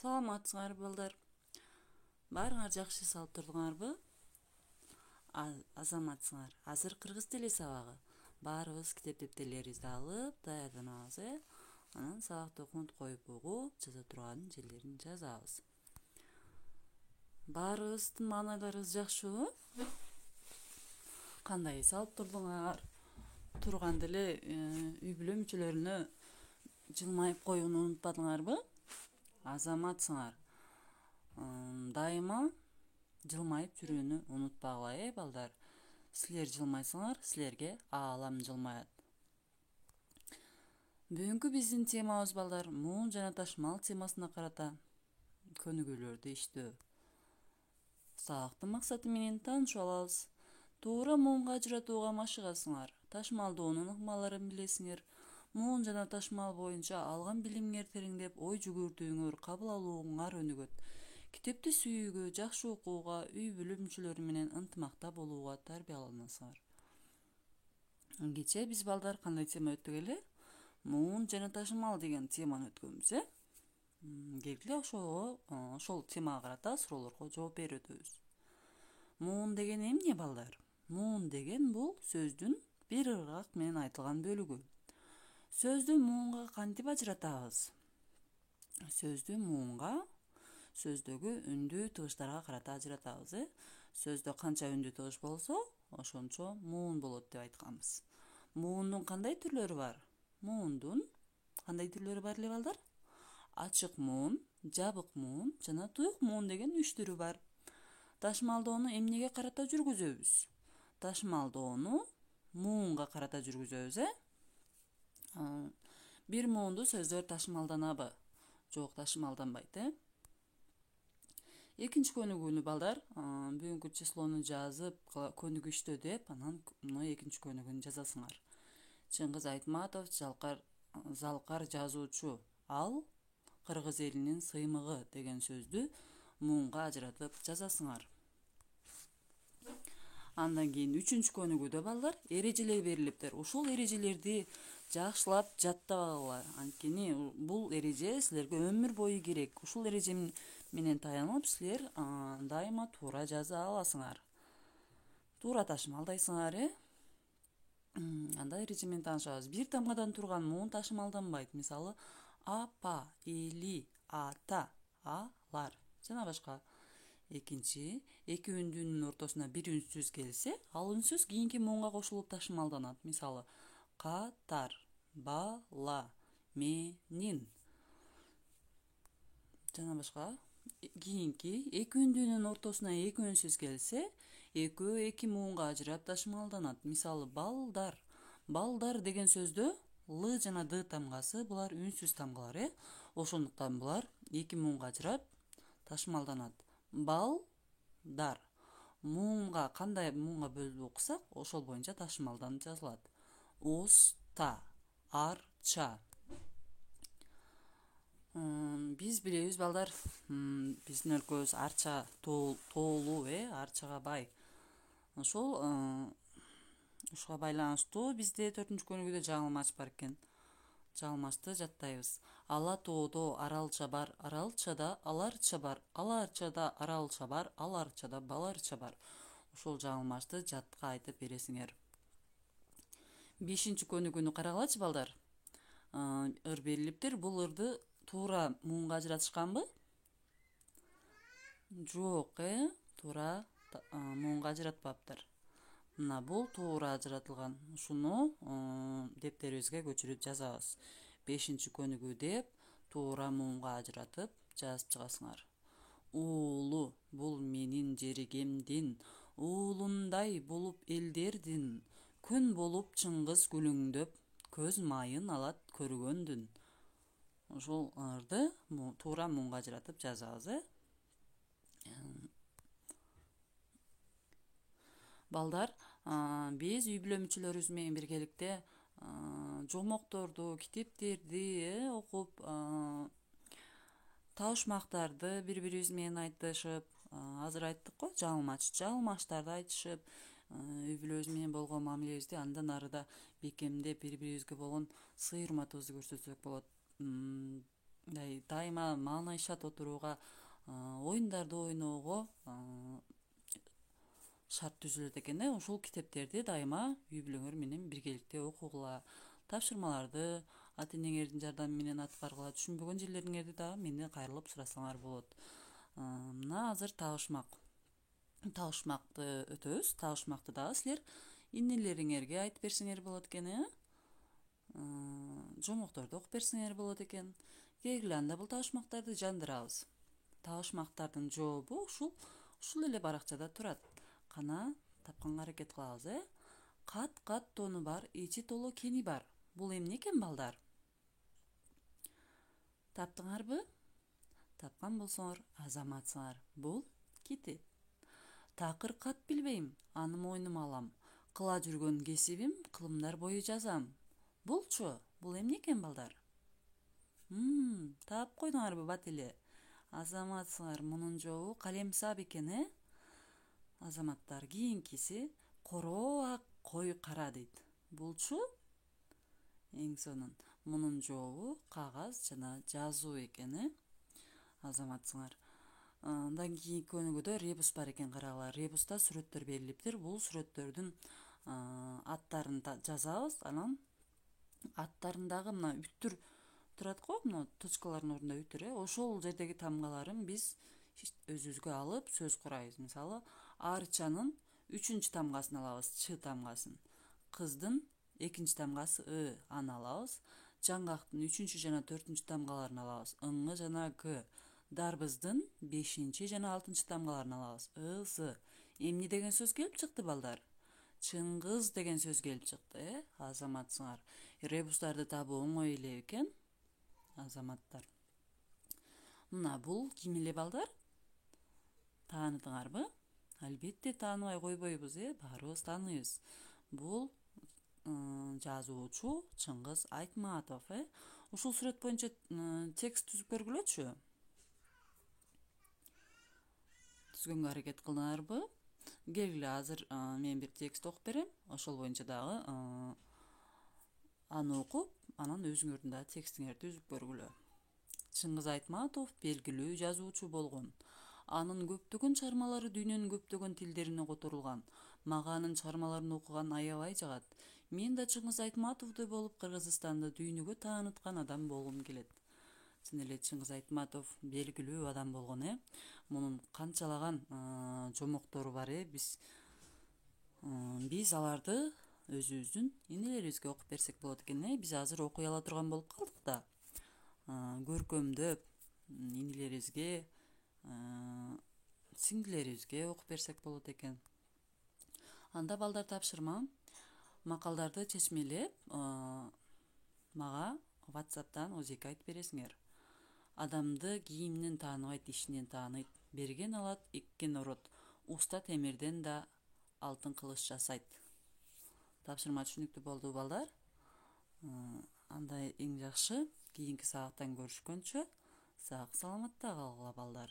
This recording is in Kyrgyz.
Саламатсыңарбы балдар? Баарыңар жакшы салып турдуңарбы? Азаматсыңар. Азыр кыргыз тили сабагы. Баарыбыз китеп дептерлерибизди алып даярданабыз, Анан сабакты окунуп коюп угуп, жаза турган жерлерин жазабыз. Баарыбыздын маанайларыбыз жакшыбы? Кандай салып турдуңар? Турганда эле үй бүлө мүчөлөрүнө жылмайып коюуну унутпадыңарбы? Азаматсыңар. Дайыма жылмайып жүрүүнү унутпагыла, балдар. Силер жылмайсыңар, силерге аалам жылмаят. Бүгүнкү биздин темабыз, балдар, муун жана ташмал темасына карата көнүгүүлөрдү иштөө. Сабактын максаты менен таанышып алабыз. Туура муунга ажыратууга машыгасыңар. Ташмалдоонун ыкмаларын билесиңер. Муун жана ташмал боюнча алган билимиңер тереңдеп, ой жүгүртүүңөр, кабыл алууңар өнүгөт. Китепти сүйүүгө, жакшы окууга, үй бүлө мүчөлөрү менен ынтымакта болууга тарбияланасыңар. Кечээ биз, балдар, кандай тема өттүк эле? Муун жана ташмал деген теманы өткөнбүз, Келгиле ошол темага карата суроолорго жооп берип өтөбүз. Муун деген эмне, балдар? Муун деген бул сөздүн бир ыргак менен айтылган бөлүгү. Сөздү муунга кантип ажыратабыз? Сөздү муунга сөздөгү үндүү тыгыштарга карата ажыратабыз, Сөздө канча үндүү тыгыш болсо, ошончо муун болот деп айтканбыз. Муундун кандай түрлөрү бар? Муундун кандай түрлөрү бар эле, балдар? Ачык муун, жабык муун жана туюк муун деген 3 түрү бар. Ташмалдоону эмнеге карата жүргүзөбүз? Ташмалдоону муунга карата жүргүзөбүз, Бир муунду сөздөр ташмалданабы? Жок, ташмалданбайт, Экинчи көнүгүүнү, балдар, бүгүнкү числону жазып, көнүгүштө деп, анан экинчи көнүгүүнү жазасыңар. Чыңгыз Айтматов, залкар жазуучу. Ал кыргыз элинин сыймыгы деген сөздү муунга ажыратып жазасыңар. Андан кийин 3-чү көнүгүүдө, балдар, эрежелер берилиптир. Ушул эрежелерди жакшылап жаттабагыла. Анткени бул эреже силерге өмүр бою керек. Ушул эреже менен таянып, силер дайыма туура жаза аласыңар. Туура ташмалдайсыңар, Анда эреже менен таанышабыз. Бир тамгадан турган муун ташмалданбайт. Мисалы, апа, эли, ата, алар жана башка. Экинчи, эки үндүүнүн ортосуна бир үнсүз келсе, ал үнсүз кийинки муунга кошулуп ташмалданат. Мисалы, катар, бала, менин жана башка. Кийинки эки үндүүнүн ортосуна эки үнсүз келсе, экөө эки муунга ажырап ташмалданат. Мисалы, балдар. Балдар деген сөздө л жана д тамгасы булар үнсүз тамгалар, Ошондуктан булар эки муунга ажырап ташмалданат. Балдар. Муунга кандай муунга бөлүп окусак, ошол боюнча ташмалданып жазылат. Уста, арча. Биз билебиз, балдар, биздин өлкөбүз арча тоолуу, арчага бай. Ушуга байланыштуу бизде 4-чү көнүгүүдө жаңылмач бар экен. Жаңылмачты жаттайбыз. Ала тоодо аралча бар, аралчада аларча бар, аларчада аралча бар, аларчада баларча бар. Ошол жаңылмачты жатка айтып бересиңер. 5-чү көнүгүүнү карагылачы, балдар. Ыр берилиптир. Бул ырды туура муунга ажыратышканбы? Жок, туура муунга ажыратпаптыр. Мына бул туура ажыратылган. Ушуну дептерибизге көчүрүп жазабыз. 5-чү көнүгүү деп туура муунга ажыратып жазып чыгасыңар. Уулу, бул менин жергемдин, уулундай болуп элдердин, күн болуп чыңгыз күлүңдөп, көз майын алат көргөндүн. Ошол ырды туура муунга ажыратып жазабыз, Балдар, биз үй бүлө мүчөлөрүбүз менен биргеликте жомокторду, китептерди окуп, табышмактарды бири-бирибиз менен айтышып, азыр айттык го, жаңылмачтарды айтышып, үй бүлөбүз менен болгон мамилебизди андан арыда бекемдеп, бири-бирибизге болгон сый урматыбызды көрсөтсөк болот. мындай дайыма маанайшат отурууга, оюндарды ойноого шарт түзүлөт экен. Ушул китептерди дайыма үй бүлөңөр менен биргеликте окугула, тапшырмаларды ата-энеңердин жардамы менен аткаргыла, түшүнбөгөн жерлериңерди дагы мени кайрылып сурасаңар болот. Мына азыр табышмакты өтөбүз. Табышмакты дагы силер инелериңерге айтып берсеңер болот экен, жомокторду окуп берсеңер болот экен. Келгиле анда бул табышмактарды жандырабыз. Табышмактардын жообу ушул эле баракчада турат. Кана тапканга аракет кылабыз, Кат-кат тону бар, ичи толо кени бар. Бул эмне экен, балдар? Таптыңарбы? Тапкан болсоңор азаматсыңар. Бул китеп. Такыр кат билбейм, аны мойнума алам. Кыла жүргөн кесибим, кылымдар бою жазам. Булчу, бул эмне экен, балдар? Таап койдуңарбы бат эле? Азаматсыңар, мунун жообу калемсап экен, Азаматтар, кийинкиси короо ак кой кара дейт. Булчу? Эң сонун. Мунун жообу кагаз жана жазуу экен, Азаматсыңар. Андан кийинки өнүгүүдө ребус бар экен, карагыла. Ребуста сүрөттөр берилиптир. Бул сүрөттөрдүн аттарын жазабыз. Анан аттарындагы мына үттүр турат го, мына точкалардын ордунда үттүр, ошол жердеги тамгаларын биз өзүбүзгө алып сөз курайбыз. Мисалы, арчанын 3-чү тамгасын алабыз, ч тамгасын. Кыздын 2-чү тамгасы ы, аны алабыз. Жаңгактын 3-чү жана 4-чү тамгаларын алабыз, ң жана г. Дарбыздын 5-чи жана 6-чы тамгаларын алабыз, ы, з. Эмне деген сөз келип чыкты, балдар? Чыңгыз деген сөз келип чыкты, Азаматсыңар. Ребустарды табуу оңой эле экен, Азаматтар. Мына бул ким эле, балдар? Тааныдыңарбы? Албетте тааныбай койбойбуз, баарыбыз тааныйбыз. Бул жазуучу Чыңгыз Айтматов, Ушул сүрөт боюнча текст түзүп көргүлөчү. Түзгөнгө аракет кылыңарбы? Келгиле, азыр мен бир текст окуп берем. Ошол боюнча дагы аны окуп, анан өзүңөрдүн да текстиңерди түзүп көргүлө. Чыңгыз Айтматов белгилүү жазуучу болгон. Анын көптөгөн чыгармалары дүйнөнүн көптөгөн тилдерине которулган. Мага анын чыгармаларын окуган аябай жагат. Мен да Чыңгыз Айтматовдой болуп Кыргызстанды дүйнөгө тааныткан адам болгум келет. Чын эле Чыңгыз Айтматов белгилүү адам болгон, Мунун канчалаган жомоктору бар, биз аларды өзүбүздүн энелерибизге окуп берсек болот экен, Биз азыр окуй ала турган болуп калдык да. Көркөмдөп энелерибизге, сиңдилерибизге окуп берсек болот экен. Анда, балдар, тапшырма макалдарды чечмелеп мага WhatsApp'тан өзеки айтып бересиңер. Адамды кийиминен тааныбайт, ишинен тааныйт. Берген алат, эккен орот. Уста темирден да алтын кылыч жасайт. Тапшырма түшүнүктүү болду, балдар. Анда эң жакшы кийинки сабактан көрүшкөнчө сак саламатта калгыла, балдар.